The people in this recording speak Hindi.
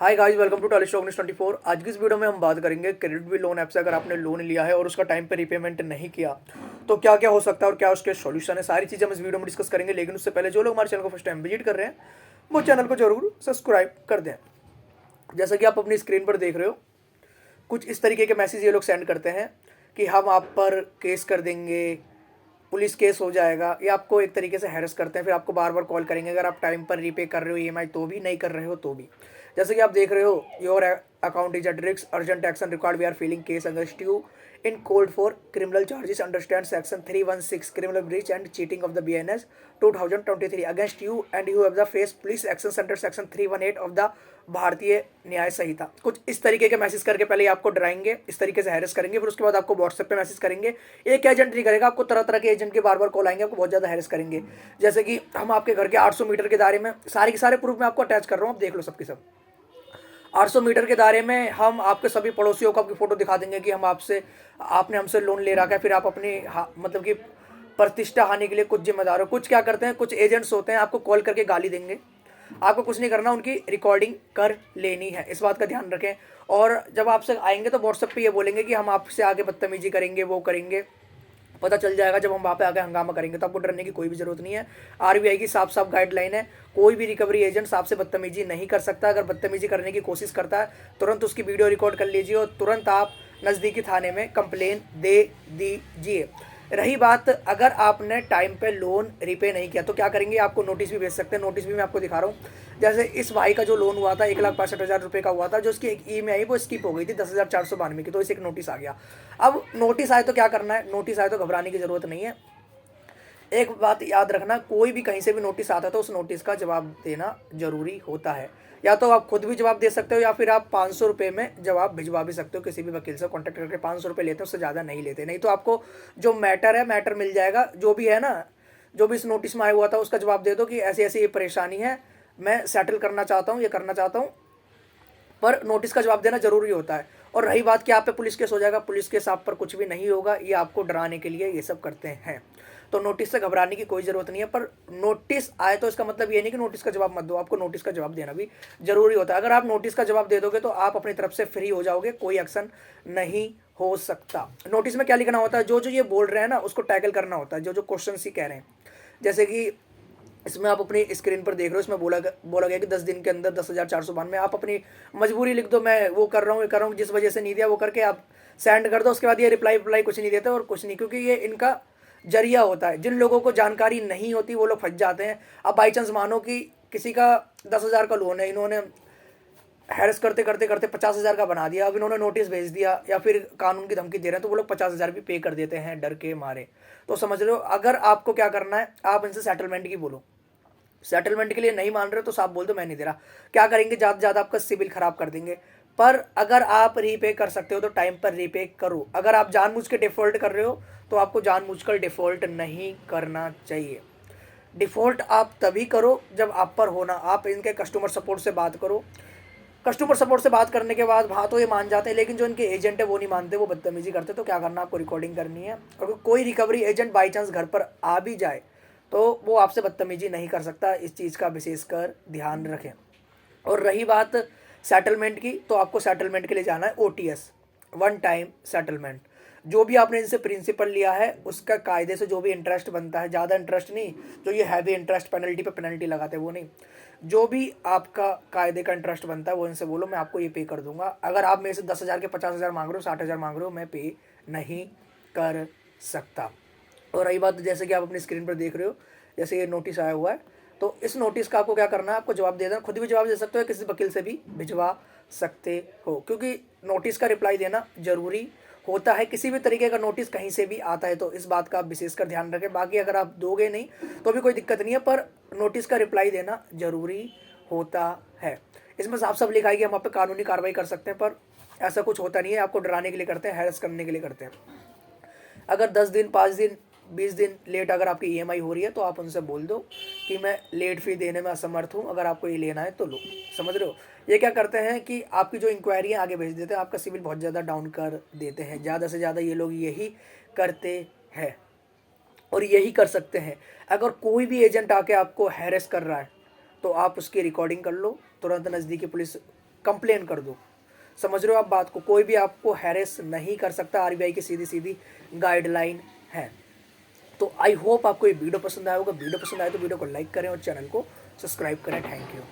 Hi guys, welcome to Tolly stock 24। आज की इस वीडियो में हम बात करेंगे क्रेडिट बिल लोन ऐप से अगर आपने लोन लिया है और उसका टाइम पे रीपेमेंट नहीं किया तो क्या क्या हो सकता है और क्या उसके सॉल्यूशन है। सारी चीज़ें हम इस वीडियो में डिस्कस करेंगे, लेकिन उससे पहले जो लोग हमारे चैनल को फर्स्ट टाइम विजिट कर रहे हैं वो चैनल को जरूर सब्सक्राइब कर दें। जैसा कि आप अपनी स्क्रीन पर देख रहे हो, कुछ इस तरीके के मैसेज ये लोग सेंड करते हैं कि हम आप पर केस कर देंगे, पुलिस केस हो जाएगा। ये आपको एक तरीके से हैरेस करते हैं, फिर आपको बार बार कॉल करेंगे अगर आप टाइम पर रीपे कर रहे हो ईएमआई तो भी, नहीं कर रहे हो तो भी। जैसे कि आप देख रहे हो, your account is at risk, urgent action required, we are filing case against you in court for criminal charges understand section 316 criminal breach and cheating of the BNS 2023 against you and you have the face police action under section 318 of the Bharatiya Nyaya संहिता। कुछ इस तरीके के मैसेज करके पहले आपको डराएंगे, इस तरीके से हैरेस करेंगे, फिर उसके बाद आपको व्हाट्सएप पे मैसेज करेंगे। एक एजेंट नहीं करेगा, आपको तरह तरह के एजेंट के बार बार कॉल आएंगे, आपको बहुत ज़्यादा हैरेस करेंगे। जैसे कि हम आपके घर के 800 मीटर के दायरे में सारे के सारे प्रूफ मैं आपको अटैच कर रहा हूँ, आप देख लो सबके सब। 800 मीटर के दायरे में हम आपके सभी पड़ोसियों को आपकी फ़ोटो दिखा देंगे कि हम आपसे, आपने हमसे लोन ले रखा है, फिर आप अपनी मतलब कि प्रतिष्ठा हानि के लिए कुछ जिम्मेदार हो। कुछ क्या करते हैं, कुछ एजेंट्स होते हैं, आपको कॉल करके गाली देंगे। आपको कुछ नहीं करना, उनकी रिकॉर्डिंग कर लेनी है, इस बात का ध्यान रखें। और जब आपसे आएंगे तो व्हाट्सएप पे ये बोलेंगे कि हम आपसे आगे बदतमीजी करेंगे, वो करेंगे। पता चल जाएगा जब हम वहाँ पे आके हंगामा करेंगे, तो आपको डरने की कोई भी जरूरत नहीं है। आरबीआई की साफ साफ गाइडलाइन है, कोई भी रिकवरी एजेंट आपसे बदतमीजी नहीं कर सकता। अगर बदतमीजी करने की कोशिश करता है, तुरंत उसकी वीडियो रिकॉर्ड कर लीजिए और तुरंत आप नज़दीकी थाने में कंप्लेन दे दीजिए। रही बात, अगर आपने टाइम पे लोन रिपे नहीं किया तो क्या करेंगे, आपको नोटिस भी भेज सकते हैं। नोटिस भी मैं आपको दिखा रहा हूँ। जैसे इस भाई का जो लोन हुआ था 1,65,000 रुपये का हुआ था, जो उसकी एक ईएमआई वो स्किप हो गई थी 10,492 की, तो इसे एक नोटिस आ गया। अब नोटिस आए तो क्या करना है, नोटिस आए तो घबराने की जरूरत नहीं है। एक बात याद रखना, कोई भी कहीं से भी नोटिस आता है तो उस नोटिस का जवाब देना जरूरी होता है। या तो आप खुद भी जवाब दे सकते हो या फिर आप 500 रुपये में जवाब भिजवा भी सकते हो, किसी भी वकील से कॉन्टैक्ट करके। 500 रुपये लेते हैं, उससे ज़्यादा नहीं लेते। नहीं तो आपको जो मैटर है, मैटर मिल जाएगा, जो भी है ना, जो भी इस नोटिस में आया हुआ था उसका जवाब दे दो कि ऐसी ऐसी ये परेशानी है, मैं सेटल करना चाहता हूँ, ये करना चाहता हूँ। पर नोटिस का जवाब देना जरूरी होता है। और रही बात कि आप पे पुलिस केस हो जाएगा, पुलिस केस आप पर कुछ भी नहीं होगा, ये आपको डराने के लिए ये सब करते हैं। तो नोटिस से घबराने की कोई ज़रूरत नहीं है। पर नोटिस आए तो इसका मतलब ये नहीं कि नोटिस का जवाब मत दो, आपको नोटिस का जवाब देना भी जरूरी होता है। अगर आप नोटिस का जवाब दे दोगे तो आप अपनी तरफ से फ्री हो जाओगे, कोई एक्शन नहीं हो सकता। नोटिस में क्या लिखना होता है, जो जो ये बोल रहे हैं ना उसको टैकल करना होता है, जो जो क्वेश्चन ही कह रहे हैं। जैसे कि इसमें आप अपनी स्क्रीन पर देख रहे हो, इसमें बोला गया कि 10 दिन के अंदर 10,492। आप अपनी मजबूरी लिख दो, मैं वो कर रहा हूँ, ये कर रहा हूँ, जिस वजह से नहीं दिया वो करके आप सेंड कर दो। उसके बाद ये रिप्लाई कुछ नहीं देते और कुछ नहीं, क्योंकि ये इनका जरिया होता है। जिन लोगों को जानकारी नहीं होती वो लोग फंस जाते हैं। अब बाई चांस मानो कि किसी का 10,000 का लोन है, इन्होंने हैरेस करते करते करते 50,000 का बना दिया, अब इन्होंने नोटिस भेज दिया या फिर कानून की धमकी दे रहे हैं, तो वो लोग 50,000 भी पे कर देते हैं डर के मारे। तो समझ रहे हो, अगर आपको क्या करना है, आप इनसे सेटलमेंट की बोलो। सेटलमेंट के लिए नहीं मान रहे हो तो साफ बोल दो मैं नहीं दे रहा। क्या करेंगे, ज़्यादा से ज़्यादा आपका सिविल खराब कर देंगे। पर अगर आप रीपे कर सकते हो तो टाइम पर रीपे करो। अगर आप जानबूझ के डिफ़ॉल्ट कर रहे हो तो आपको जानबूझकर डिफ़ॉल्ट नहीं करना चाहिए। डिफ़ॉल्ट आप तभी करो जब आप पर होना। आप इनके कस्टमर सपोर्ट से बात करो। कस्टमर सपोर्ट से बात करने के बाद हाँ तो ये मान जाते हैं, लेकिन जो इनके एजेंट है वो नहीं मानते, वो बदतमीजी करते। तो क्या करना, आपको रिकॉर्डिंग करनी है। और कोई रिकवरी एजेंट बाई चांस घर पर आ भी जाए तो वो आपसे बदतमीजी नहीं कर सकता, इस चीज़ का विशेषकर ध्यान रखें। और रही बात सेटलमेंट की, तो आपको सेटलमेंट के लिए जाना है ओटीएस, वन टाइम सेटलमेंट। जो भी आपने इनसे प्रिंसिपल लिया है उसका कायदे से जो भी इंटरेस्ट बनता है, ज़्यादा इंटरेस्ट नहीं, जो ये हैवी इंटरेस्ट पेनल्टी पे पेनल्टी लगाते हैं वो नहीं, जो भी आपका कायदे का इंटरेस्ट बनता है वो इनसे बोलो मैं आपको ये पे कर दूंगा। अगर आप मेरे से 10,000 के 50,000 मांग रहे हो, 60,000 मांग रहे हो, मैं पे नहीं कर सकता। और रही बात, जैसे कि आप अपनी स्क्रीन पर देख रहे हो, जैसे ये नोटिस आया हुआ है, तो इस नोटिस का आपको क्या करना है, आपको जवाब दे देना। खुद भी जवाब दे सकते हो, किसी वकील से भी भिजवा सकते हो, क्योंकि नोटिस का रिप्लाई देना जरूरी होता है। किसी भी तरीके का नोटिस कहीं से भी आता है तो इस बात का आप विशेषकर ध्यान रखें। बाकी अगर आप दोगे नहीं तो भी कोई दिक्कत नहीं है, पर नोटिस का रिप्लाई देना जरूरी होता है। इसमें साफ साफ लिखा है कि हम आप पे कानूनी कार्रवाई कर सकते हैं, पर ऐसा कुछ होता नहीं है। आपको डराने के लिए करते हैं, हैरेस करने के लिए करते हैं। अगर 10 दिन, 5 दिन, 20 दिन लेट अगर आपकी ईएमआई हो रही है तो आप उनसे बोल दो कि मैं लेट फी देने में असमर्थ हूँ, अगर आपको ये लेना है तो लो। समझ रहे हो, ये क्या करते हैं कि आपकी जो इंक्वायरी है आगे भेज देते हैं, आपका सिविल बहुत ज़्यादा डाउन कर देते हैं। ज़्यादा से ज़्यादा ये लोग यही करते हैं और यही कर सकते हैं। अगर कोई भी एजेंट आके आपको हैरेस कर रहा है तो आप उसकी रिकॉर्डिंग कर लो, तुरंत नज़दीकी पुलिस कंप्लेन कर दो। समझ रहे हो आप बात को, कोई भी आपको हैरेस नहीं कर सकता, आरबीआई की सीधी सीधी गाइडलाइन है। तो आई होप आपको ये वीडियो पसंद आया होगा। वीडियो पसंद आए तो वीडियो को लाइक करें और चैनल को सब्सक्राइब करें। Thank you.